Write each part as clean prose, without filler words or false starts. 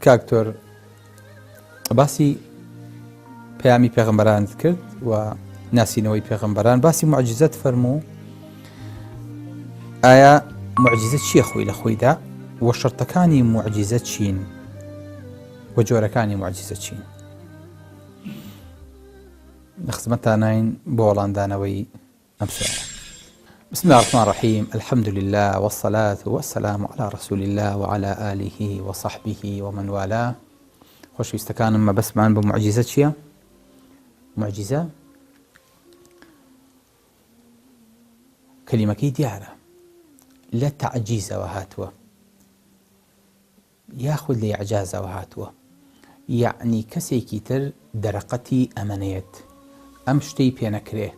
کاکتۆر باسی پەیامی پێغەمبەران کرد و ناسینەوەی پێغەمبەران، باسی معجزەت فەرموو. ئایا معجزە چییە خۆی لە خۆیدا و شەرتەکانی معجزە چین و جۆرەکانی معجزە چین؟ لە خزمەتتان ناین بۆ وەڵامدانەوەی ئەم سوالە. بسم الله الرحمن الرحيم، الحمد لله والصلاة والسلام على رسول الله وعلى آله وصحبه ومن والاه. خۆشەویستەکانم مەبەستمان بە معجزە چییە؟ معجزە کەلیمەکەی دیارە، لە تەعجیزەوە هاتووە یاخود لە ئیعجازەوە هاتووە، یعنی کەسێکی تر دەرەقەتی ئەمەنێت ئەم شتەی پێ نەکرێ،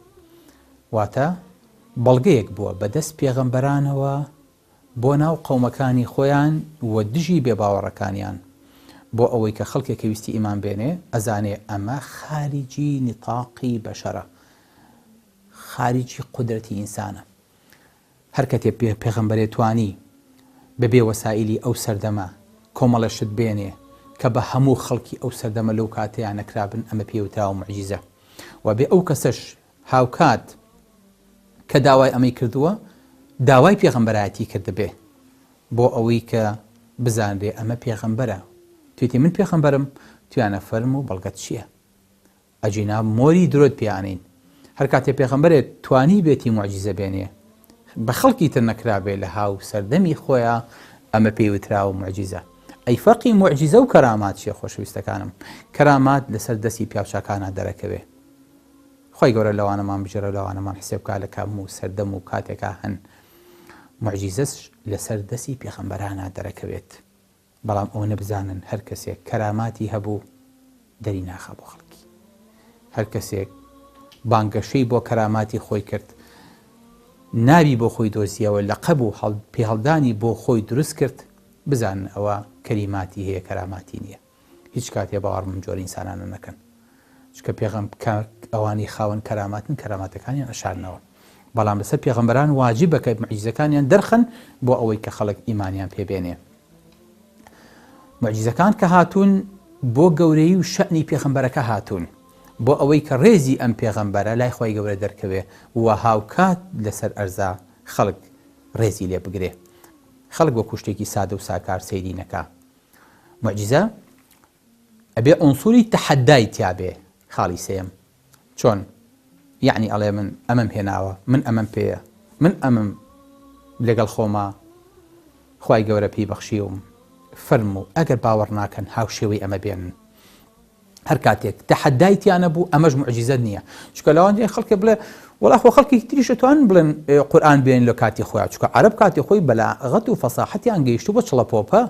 واتە بەڵگەیەک بووە بەدەست پێغەمبەرانەوە بۆ ناو قەومەکانی خۆیان و دژی بێباوەڕەکانیان، بۆ ئەوەی کە خەڵکێک ویستی ئیمان بێنێ ئەزانێ ئەمە خارجی نطاقی بەشەرە، خارجی قودرەتی ئینسانە. هەر کەتێ پێغەمبەرێ توانی بەبێ وەسائلی ئەو سەردەمە کۆمەڵەشت بێنێ کە بە هەموو خەڵکی ئەو سەردەمە لەو کاتەیان نەکرابن، ئەمە پێوتراوە معجزە. و بێ ئەو کەسەش هاوکات کە داوای ئەمەی کردووە داوای پێغەمبەرایەتی کردبێ بۆ ئەوەی کە بزانرێ ئەمە پێغەمبەرە. توێتی من پێغەمبەرم، تویانە فەرم و بەڵگەت چییە؟ ئەجینا مۆری درۆت پیانین. هەر کاتێ پێغەمبەرێت توانی بێتی معجزە بێنێ بە خەڵکی تر نەکرابێ لە هاو سەردەمی خۆیان، ئەمە پێوتراوە معجزە. ئەی فەرقی معجزە و کەرامات چیە خۆشەویستەکانم؟ کەرامات لەسەر دەستی پیاوچاکانە دەرەکەوێ. خۆی گەورە لەوانەمان بژێرە لەوانەمان حسێب بکات لە کام و سەردەم و کاتێکا هەن. معجزەش لەسەر دەستی پێغەمبەرانە دەرەکەوێت، بەڵام ئەو نەبزانن هەر کەسێک کەراماتی هەبوو دەری ناخە بۆ خەڵکی. هەر کەسێک بانگەشەی بۆ کەراماتی خۆی کرد، ناوی بۆ خۆی دۆزیەوە، لەقەب و پێهەڵدانی بۆ خۆی دروست کرد، بزانن ئەوە کەریماتی هەیە، کەراماتی نییە. هیچ کاتێ باوەڕم جۆری ئینسانانە نەکەن، چکە ئەوانی خاوەن کەراماتن کەراماتەکانیان ئەشارنەوە، بەڵام لەسەر پێغەمبەران واجبە کە معجزەکانیان دەرخەن بۆ ئەوەی کە خەڵک ئیمانیان پێبێنێ. معجزەکان کە هاتوون بۆ گەورەی و شەئنی پێغەمبەرەکە هاتوون، بۆ ئەوەی کە ڕێزی ئەم پێغەمبەرە لای خۆی گەورە دەرکەوێ و هاوکات لەسەر ئەرزا خەڵک ڕێزی لێ بگرێ، خەڵک بۆ کوشتێکی سادە و ساکار سەیری نەکا. معجزە ئەبێ ئونسوری تەحەدای تیابێ. خاڵی سێم چۆن؟ یعنی ئەڵێ من ئەمەم هێناوە، من ئەمەم پێیە، من ئەمەم لەگەڵ خۆما خوای گەورە پێی بەخشیوم. فەرموو ئەگەر باوەڕ ناکەن هاوشێوەی ئەمە بێنن. هەر کاتێک تەحەدای تیانە بوو ئەمەش معجزە نییە، چکە لەوانجێ خەڵکێ بڵێ وەڵا خۆ خەڵکی تریش دەتوانن بڵێن قورئان بێنن لە کاتی خۆیان، چکە عەرەب کاتی خۆی بەلاغەت و فەساحەتیان گەیشتوو بە چڵەپۆپە.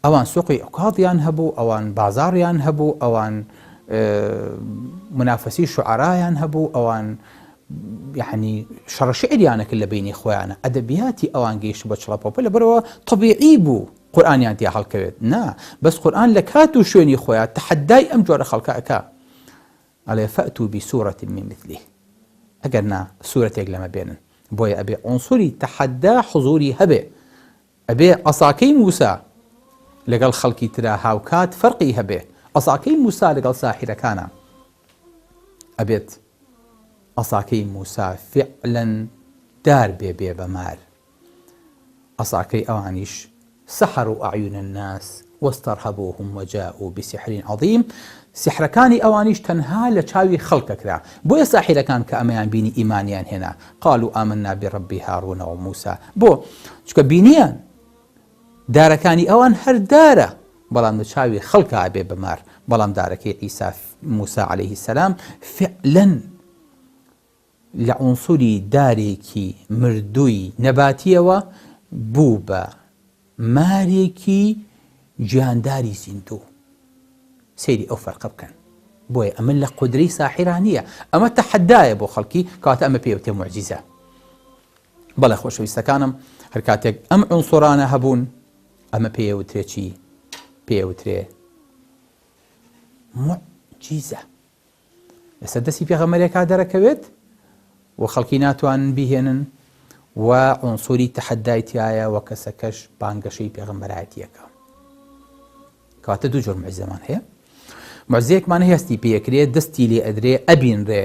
ئەوان سوقی عوکاڵیان هەبوو، ئەوان بازاڕیان هەبوو، ئەوان منافەسی شوعەرایان هەبوو، ئەوان یعنی شەڕە شیعریانەکرد لە بینی خۆیانە، ئەدەبیاتی ئەوان گەیشتوو بە چڵەپۆپە، لەبەرەوە طبیعی بوو قورئانیان تیا هەڵکەوێت. نا بەس قورئان لە کات و شوێنی خۆیان تەحەدای ئەم جۆرە خەڵکە ئەکا، ئەڵێ فەئتوا بسوورة من مثله، ئەگەر نا سوورەتێک لەمە بێنن. بۆیە ئەبێ عنسوری تەحەدا حضوری هەبێ، ئەبێ ئەساکەی موسا لەگەڵ خەڵکی ترا هاوکات فەرقی هەبێ. ئەساکەی موسا لەگەڵ ساحیرەکانە ئەبێت ئەساکەی موسا فعلەن دار بێ بەمار، ئەساکەی ئەوانیش سحروا أعين الناس واسترهبوهم وجاءوا بسحر عظيم. سحرەکانی ئەوانیش تەنها لە چاوی خەڵکە کرا، بۆیە ساحیرەکان کە ئەمەیان بینی ئیمانیان هێنا، قالوا آمنا برب هارون وموسى. بۆ چکە بینیان دارەکانی ئەوان هەر دارە، بەڵام لە چاوی خەڵکە ئەبێ بەمار، بەڵام دارەکەی عیسا موسى عليه السلام فعلا لە عنسوری دارێکی مردووی نەباتیەوە بوو بە مارێکی گیانداری زیندوو. سەیری ئەو فەرقە بکەن. بۆیە ئەمە لە قودرەی ساحیرانیە، ئەمە تەحەدایە بۆ خەڵکی، کەواتە ئەمە پێوتێ معجزە. بەڵێ خۆشەویستەکانم، هەر کاتێک ئەم عنسوڕانە هەبوون ئەمە پێوترێ چی؟ پێوترێ معجزە. لەسەر دەستی پێغەمبەرێکا دەرەکەوێت و خەڵکی ناتوانن بیهێنن و عنسوری تەحەدای تایە و کەسەکەش بانگەشەی پێغەمبەرایەتیەکە. کەواتە دوو جۆر موعجزەمان هەیە. موعجزەیەکمان هەستی پێکرێت دەستی لێ ئەدرێ ئەبینڕێ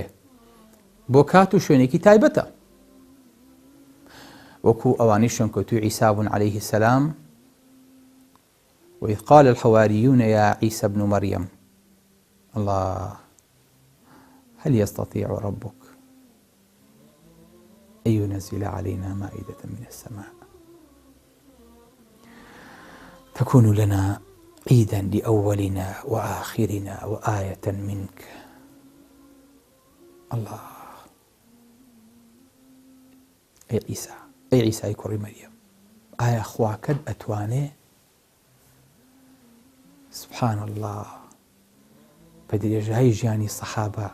بۆ کات و شوێنێکی تایبەتە، وەکو ئەوانەی شوێنکەوتووی عیسا بوون عليه السلام. وإذ قال الحواريون يا عيسى ابن مريم الله هل يستطيع ربك أن ينزل علينا مائدة من السماء تكون لنا عيدا لأولنا وآخرنا وآية منك. الله أي عيسى أي كوري مريم آية خواكد أتواني سبحان الله بەدرێژایی ژیانی سەحابە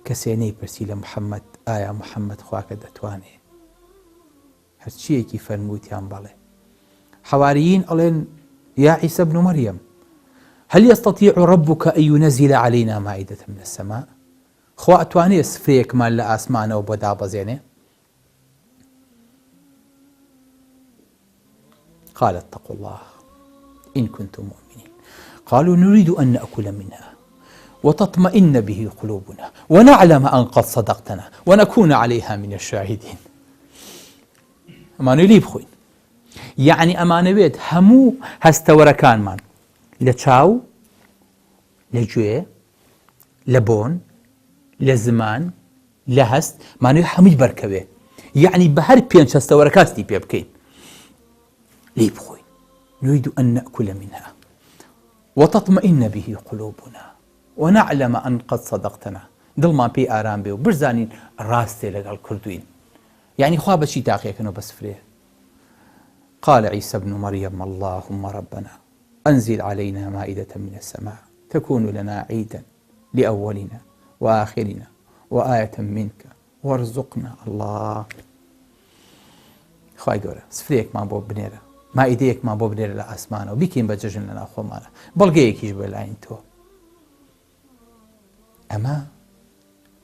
کەسێنەی پرسی لە محەممەد ئایا محەممەد خواکە دەتوانێ هەرچیەکی فەرمووتیان بەڵێ. حەواریین ئەڵێن یا عیسى ابن مريم هل يستطيع ربك أن ينزل علينا مائدة من السماء؟ خوا ئەتوانێ سفرەیەکمان لە ئاسمانەوە بۆ دابەزێنێ؟ قال اتقوا الله إن كنتم مؤمنين. قالوا نريد أن نأكل منها وتطمئن به قلوبنا ونعلم أن قد صدقتنا ونكون عليها من الشاهدين. ئەمانەی لی بخۆین، یعنی ئەمانەوێت هەموو هەستەوەرەکانمان لە چاو، لە گوێ، لە بۆن، لە زمان، لە هەست مانەوێت هەمووی بەرکەوێ، یعنی بە هەر پێنج هەستەوەرەکاستی پێ بکەین لی بخۆین. نريد أن نأكل منها وتطمئن به قلوبنا ونعلم أن قد صدقتنا دڵمان پێی ئارام بێ و برزانین ڕاستێ لەگەڵ کردوین. يعني خوا بەچی تاقیەکەنەوە بە سفرێ. قال عيسى ابن مريم اللهم ربنا أنزل علينا مائدة من السماء تكون لنا عيدا لأولنا وآخرنا وآية منك وارزقنا. الله خوای گەورە سفرەیەکمان بۆ بنێرە، مائیدەیەکمان بۆ بنێرە لە ئاسمانەوە بیکەین بە جەژن لەناو خۆمانە، بەڵگەیەکیش بێ لایەن تۆ. ئەمە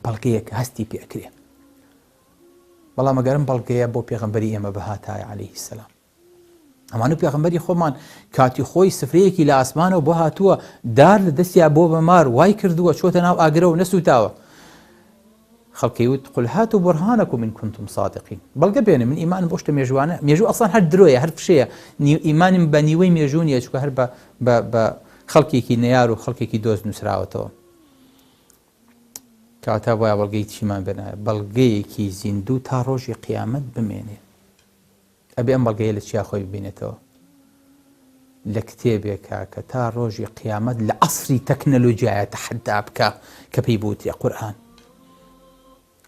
بەڵگەیەک هەستی پێکرێ، بەڵام ئەگەرم بەڵگەیە بۆ پێغەمبەری ئێمە بەهاتایە عەلەیهی السەلام. ئەمانە پێغەمبەری خۆمان کاتی خۆی سفرەیەکی لە ئاسمانەوە بۆ هاتووە، دار لە دەستیا بۆ بەمار وای کردووە چۆتە ناو ئاگرەوە نەسووتاوە. خەڵکی وت قل هاتوا برهانكم إن كنتم صادقين. بەڵگە بێنە من ئیمانم بۆ شتە مێژوانە، مێژوو ئەسڵان هەر درۆیە، هەر فشەیە، ئیمانم بە نیوەی مێژوو نییە، چونکە هەر بە خەڵکێکی نەیار و خەڵکێکی دۆست نووسراوەتەوە. کەواتە بۆیە بەڵگەی چیمان بێنایە؟ بەڵگەیەکی زیندوو تا ڕۆژی قیامەت بمێنێ. ئەبێ ئەم بەڵگەیە لە چیا خۆی ببینێتەوە؟ لە کتێبێکە کە تا ڕۆژی قیامەت لە عەسری تەکنەلۆجیایە تەحەدا بکە کە پێی بوتێ قورئان.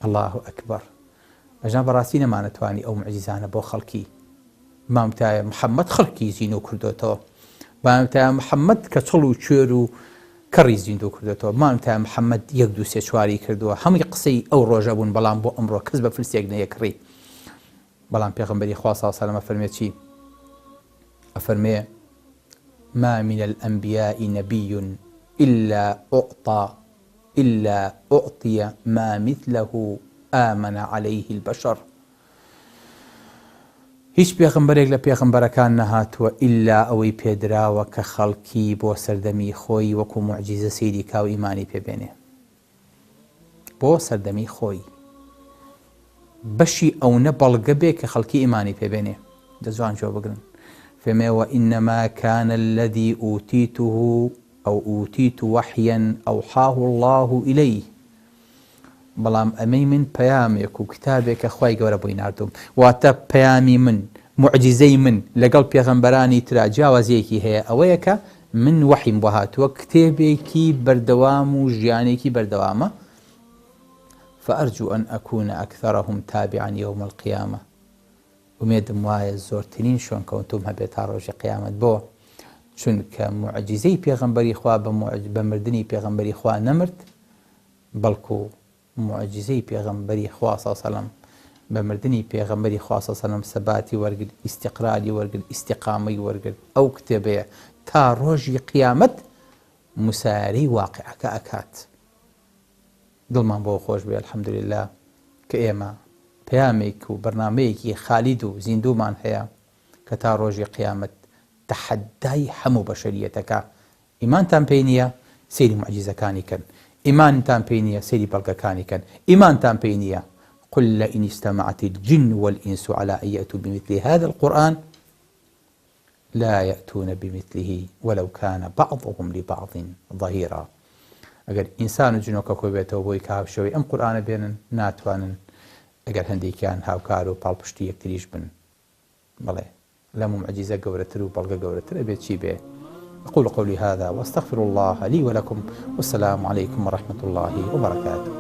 الله ئەکبەر. ئەژان بەڕاستی نەمانەتوانی ئەو موعجیزانە بۆ خەڵکی مامتایە محەممەد خەڵکی زیندوو کردوێتەوە، مامتایە محەممەد کە چڵ و کوێر و کەڕی زیندوو کردوێتەوە، مامتایە محەممەد یەک دوو سێ چواری کردووە، هەمووی قسەی ئەو ڕۆژە بوون، بەڵام بۆ ئەمڕۆ کەس بە فرسێک نەیەکڕی. بەڵام پێغەمبەری خوا صلی الله علیه و سلم ئەفەرمێ چی؟ ئەفەرمێ ما من الأنبياء نبي إلا أعطي ما مثله آمن عليه البشر. هیچ پێغەمبەرێک لە پێغەمبەرەکان نەهاتووە ئیلا ئەوەی پێدراوە کە خەڵکی بۆ سەردەمی خۆی وەکو موعجیزە سەیری کا و ئیمانی پێبێنێ. بۆ سەردەمی خۆی بەشی ئەوە بەڵگە بێ کە خەڵکی ئیمانی پێبێنێ. دەزوان جۆ بگرن. فێمێ وإنما كان الذي أوتيته أو أوتيت وحيا أوحاه الله إليه. بەڵام ئەمەی من پەیامێک و کتابێکە خوای گەورە بۆی ناردوم، واتە پەیامی من، موعجیزەی من لەگەڵ پێغەمبەرانی ترا جیاوازیەکی هەیە، ئەوەیە کە من وحیم بۆ هاتووە، کتێبێکی بەردەوام و ژیانێکی بەردەوامە. فأرجو أن أكون أكثرهم تابعا يوم القيامة. ومێدم وایە زۆرترین شوێنکەوتوم هەبێت تا ڕۆژی قیامەت، بۆ چونکە موعجیزەی پێغەمبەری خوا بە مردنی پێغەمبەری خوا نەمرد، بەڵکو معجزەی پێغەمبەری خوا صلی الله علیه و سلم بە مردنی پێغەمبەری خوا صلی الله علیه و سلم سەباتی وەرگرت، ئیستیقراری وەرگرت، ئیستیقامەی وەرگرت. ئەو کتێبەیە تا ڕۆژی قیامەت مسایەرەی واقعەکە ئەکات. دڵمان بۆ خۆش بێ الحەمدولله کە ئێمە پەیامێک و بەرنامەیەکی خالید و زیندوومان هەیە کە تا ڕۆژی قیامەت تەحەدای هەموو بەشەریەتەکە. ئیمانتان پێی نییە سەیری موعجیزەکانی کەن، ئیمانتان پێی نییە سەیری بەڵگەکانی کەن، ئیمانتان پێی نییە قل لئن اجتمعت الجن والإنس على أن يأتوا بمثل هذا القرآن لا يأتون بمثله ولو كان بعضهم لبعض ظهيرا. ئەگەر ئینسان و جنۆکە کۆ بێتەوە بۆی کە هاوشەوەی ئەم قورئانە بێنن ناتوانن ئەگەر هەندێکیان هاوکار و پاڵپشتی یەکتریش بن. بەڵێ لەم معجیزە گەورەتر و بەڵگە گەورەتر ئەبێت چی بێ؟ أقول قولي هذا وأستغفر الله لي ولكم والسلام عليكم ورحمة الله وبركاته.